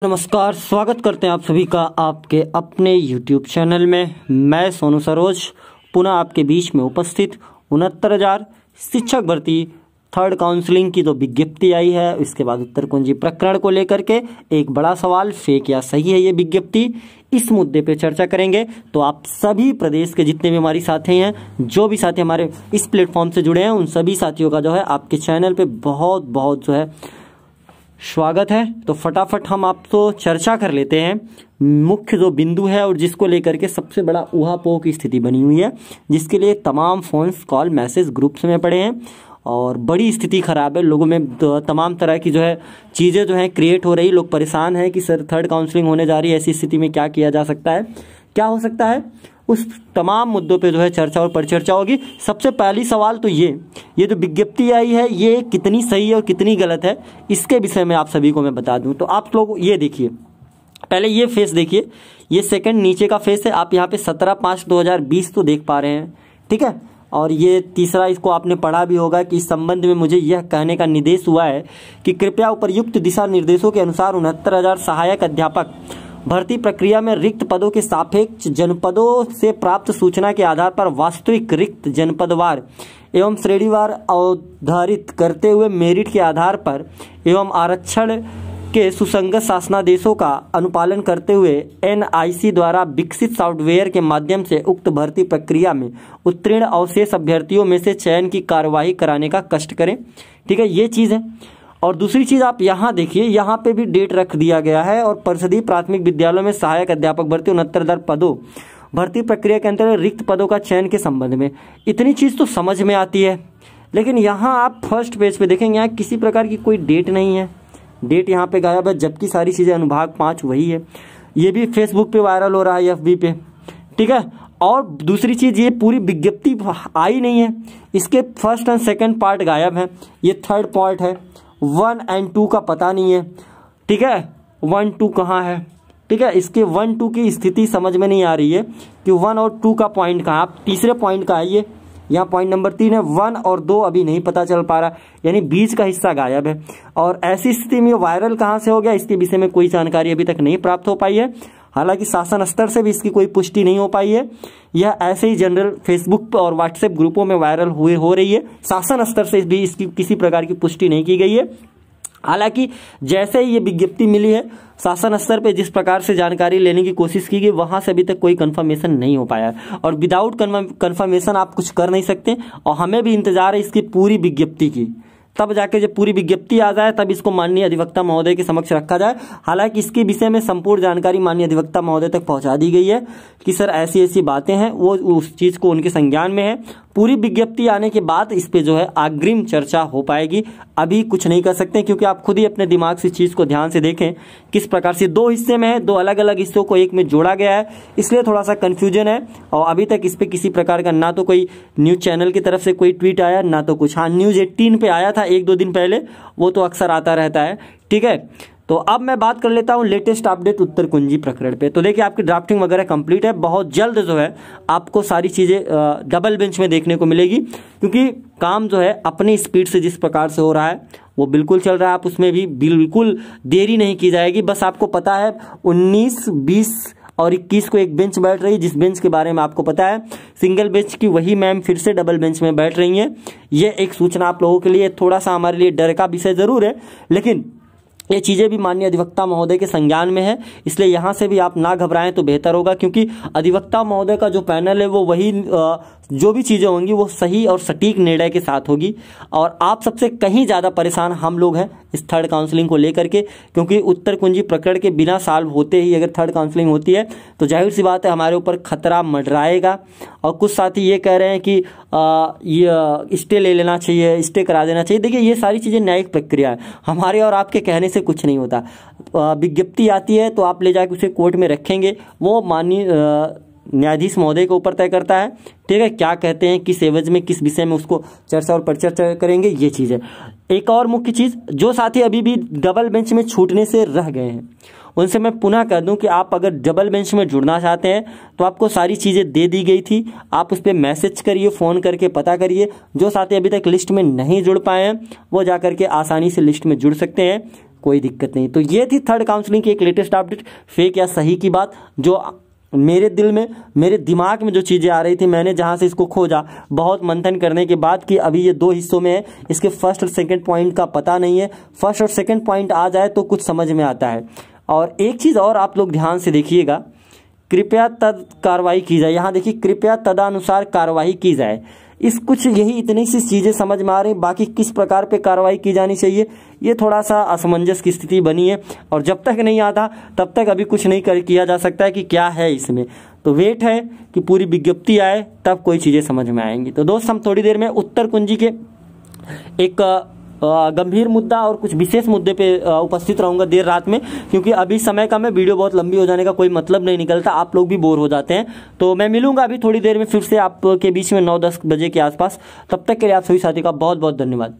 नमस्कार, स्वागत करते हैं आप सभी का आपके अपने YouTube चैनल में। मैं सोनू सरोज पुनः आपके बीच में उपस्थित 69,000 शिक्षक भर्ती थर्ड काउंसलिंग की जो विज्ञप्ति आई है, इसके बाद उत्तर कुंजी प्रकरण को लेकर के एक बड़ा सवाल, फेक या सही है ये विज्ञप्ति, इस मुद्दे पे चर्चा करेंगे। तो आप सभी प्रदेश के जितने भी हमारे साथी हैं, जो भी साथी हमारे इस प्लेटफॉर्म से जुड़े हैं, उन सभी साथियों का जो है आपके चैनल पे बहुत बहुत जो है स्वागत है। तो फटाफट हम आपको चर्चा कर लेते हैं मुख्य जो बिंदु है और जिसको लेकर के सबसे बड़ा ऊहापोह की स्थिति बनी हुई है, जिसके लिए तमाम फोन्स कॉल मैसेज ग्रुप्स में पड़े हैं और बड़ी स्थिति खराब है। लोगों में तमाम तरह की जो है चीज़ें जो है क्रिएट हो रही, लोग परेशान हैं कि सर थर्ड काउंसलिंग होने जा रही है, ऐसी स्थिति में क्या किया जा सकता है, क्या हो सकता है, उस तमाम मुद्दों पे जो है चर्चा और परिचर्चा होगी। सबसे पहली सवाल तो ये जो विज्ञप्ति आई है ये कितनी सही है और कितनी गलत है, इसके विषय में आप सभी को मैं बता दूं। तो आप लोग ये देखिए, पहले ये फेस देखिए, ये सेकंड नीचे का फेस है, आप यहाँ पे 17/5/2020 तो देख पा रहे हैं, ठीक है। और ये तीसरा, इसको आपने पढ़ा भी होगा कि इस संबंध में मुझे यह कहने का निर्देश हुआ है कि कृपया उपर्युक्त दिशा निर्देशों के अनुसार 69,000 सहायक अध्यापक भर्ती प्रक्रिया में रिक्त पदों के सापेक्ष जनपदों से प्राप्त सूचना के आधार पर वास्तविक रिक्त जनपदवार एवं श्रेणीवार अवधारित करते हुए मेरिट के आधार पर एवं आरक्षण के सुसंगत शासनादेशों का अनुपालन करते हुए NIC द्वारा विकसित सॉफ्टवेयर के माध्यम से उक्त भर्ती प्रक्रिया में उत्तीर्ण अवशेष अभ्यर्थियों में से चयन की कार्यवाही कराने का कष्ट करें, ठीक है, ये चीज़ है। और दूसरी चीज़ आप यहाँ देखिए, यहाँ पे भी डेट रख दिया गया है और परिषदीय प्राथमिक विद्यालयों में सहायक अध्यापक भर्ती 69,000 पदों भर्ती प्रक्रिया के अंतर्गत रिक्त पदों का चयन के संबंध में। इतनी चीज़ तो समझ में आती है, लेकिन यहाँ आप फर्स्ट पेज पे देखेंगे, यहाँ किसी प्रकार की कोई डेट नहीं है, डेट यहाँ पे गायब है, जबकि सारी चीज़ें अनुभाग 5 वही है। ये भी फेसबुक पे वायरल हो रहा है, FB पे, ठीक है। और दूसरी चीज़, ये पूरी विज्ञप्ति आई नहीं है, इसके फर्स्ट एंड सेकेंड पार्ट गायब है, ये थर्ड पार्ट है, 1 और 2 का पता नहीं है, ठीक है, 1 2 कहाँ है, ठीक है। इसके 1 2 की स्थिति समझ में नहीं आ रही है कि 1 और 2 का पॉइंट कहाँ, आप तीसरे पॉइंट का है, ये यहाँ पॉइंट नंबर 3 है, 1 और 2 अभी नहीं पता चल पा रहा, यानी बीच का हिस्सा गायब है। और ऐसी स्थिति में वायरल कहाँ से हो गया, इसके विषय में कोई जानकारी अभी तक नहीं प्राप्त हो पाई है। हालांकि शासन स्तर से भी इसकी कोई पुष्टि नहीं हो पाई है, यह ऐसे ही जनरल फेसबुक और व्हाट्सएप ग्रुपों में वायरल हो रही है, शासन स्तर से भी इसकी किसी प्रकार की पुष्टि नहीं की गई है। हालांकि जैसे ही ये विज्ञप्ति मिली है, शासन स्तर पे जिस प्रकार से जानकारी लेने की कोशिश की गई, वहां से अभी तक कोई कंफर्मेशन नहीं हो पाया है और विदाउट कंफर्मेशन आप कुछ कर नहीं सकते। और हमें भी इंतजार है इसकी पूरी विज्ञप्ति की, तब जाके जब पूरी विज्ञप्ति आ जाए तब इसको माननीय अधिवक्ता महोदय के समक्ष रखा जाए। हालांकि इसके विषय में संपूर्ण जानकारी माननीय अधिवक्ता महोदय तक पहुंचा दी गई है कि सर ऐसी ऐसी बातें हैं, वो उस चीज को उनके संज्ञान में है। पूरी विज्ञप्ति आने के बाद इस पे जो है अग्रिम चर्चा हो पाएगी, अभी कुछ नहीं कर सकते, क्योंकि आप खुद ही अपने दिमाग से इस चीज को ध्यान से देखें किस प्रकार से 2 हिस्से में है, 2 अलग अलग हिस्सों को एक में जोड़ा गया है, इसलिए थोड़ा सा कंफ्यूजन है। और अभी तक इस पे किसी प्रकार का ना तो कोई न्यूज चैनल की तरफ से कोई ट्वीट आया, ना तो कुछ, हाँ न्यूज 18 पे आया था 1-2 दिन पहले, वो तो अक्सर आता रहता है, ठीक है। तो अब मैं बात कर लेता हूं लेटेस्ट अपडेट उत्तर कुंजी प्रकरण पे। तो देखिए आपकी ड्राफ्टिंग वगैरह कंप्लीट है, बहुत जल्द जो है आपको सारी चीज़ें डबल बेंच में देखने को मिलेगी, क्योंकि काम जो है अपनी स्पीड से जिस प्रकार से हो रहा है वो बिल्कुल चल रहा है, आप उसमें भी बिल्कुल देरी नहीं की जाएगी। बस आपको पता है 19, 20 और 21 को एक बेंच बैठ रही है, जिस बेंच के बारे में आपको पता है, सिंगल बेंच की वही मैम फिर से डबल बेंच में बैठ रही हैं। ये एक सूचना आप लोगों के लिए, थोड़ा सा हमारे लिए डर का विषय जरूर है, लेकिन ये चीज़ें भी माननीय अधिवक्ता महोदय के संज्ञान में है, इसलिए यहाँ से भी आप ना घबराएं तो बेहतर होगा, क्योंकि अधिवक्ता महोदय का जो पैनल है वो वही जो भी चीज़ें होंगी वो सही और सटीक निर्णय के साथ होगी। और आप सबसे कहीं ज़्यादा परेशान हम लोग हैं इस थर्ड काउंसलिंग को लेकर के, क्योंकि उत्तर कुंजी प्रकरण के बिना सॉल्व होते ही अगर थर्ड काउंसलिंग होती है तो जाहिर सी बात है हमारे ऊपर खतरा मंडराएगा। और कुछ साथी ये कह रहे हैं कि ये स्टे ले लेना चाहिए, स्टे करा देना चाहिए। देखिए ये सारी चीज़ें न्यायिक प्रक्रिया है, हमारे और आपके कहने से कुछ नहीं होता। विज्ञप्ति आती है तो आप ले जाकर उसे कोर्ट में रखेंगे, वो माननीय न्यायाधीश महोदय के ऊपर तय करता है, ठीक है, क्या कहते हैं, किस एवज में, किस विषय में उसको चर्चा और परिचर्चा करेंगे, ये चीज़ है। एक और मुख्य चीज़, जो साथी अभी भी डबल बेंच में छूटने से रह गए हैं उनसे मैं पुनः कह दूं कि आप अगर डबल बेंच में जुड़ना चाहते हैं तो आपको सारी चीज़ें दे दी गई थी, आप उस पर मैसेज करिए, फ़ोन करके पता करिए। जो साथी अभी तक लिस्ट में नहीं जुड़ पाए हैं वो जा करके आसानी से लिस्ट में जुड़ सकते हैं। कोई दिक्कत नहीं। तो ये थी थर्ड काउंसलिंग की एक लेटेस्ट अपडेट, फेक या सही की बात। जो मेरे दिल में, मेरे दिमाग में जो चीज़ें आ रही थी, मैंने जहाँ से इसको खोजा बहुत मंथन करने के बाद कि अभी ये 2 हिस्सों में है, इसके फर्स्ट और सेकंड पॉइंट का पता नहीं है। फर्स्ट और सेकंड पॉइंट आ जाए तो कुछ समझ में आता है। और एक चीज़ और आप लोग ध्यान से देखिएगा, कृपया तद कार्रवाई की जाए। यहाँ देखिए, कृपया तदनुसार कार्रवाई की जाए। इस कुछ यही इतनी सी चीज़ें समझ में आ रही, बाकी किस प्रकार पे कार्रवाई की जानी चाहिए ये थोड़ा सा असमंजस की स्थिति बनी है। और जब तक नहीं आता तब तक अभी कुछ नहीं किया जा सकता है कि क्या है इसमें। तो वेट है कि पूरी विज्ञप्ति आए तब कोई चीज़ें समझ में आएंगी। तो दोस्त, हम थोड़ी देर में उत्तर कुंजी के एक गंभीर मुद्दा और कुछ विशेष मुद्दे पे उपस्थित रहूंगा देर रात में, क्योंकि अभी समय कम है, वीडियो बहुत लंबी हो जाने का कोई मतलब नहीं निकलता, आप लोग भी बोर हो जाते हैं। तो मैं मिलूंगा अभी थोड़ी देर में फिर से आपके बीच में 9-10 बजे के आसपास। तब तक के लिए आप सभी साथी का बहुत बहुत धन्यवाद।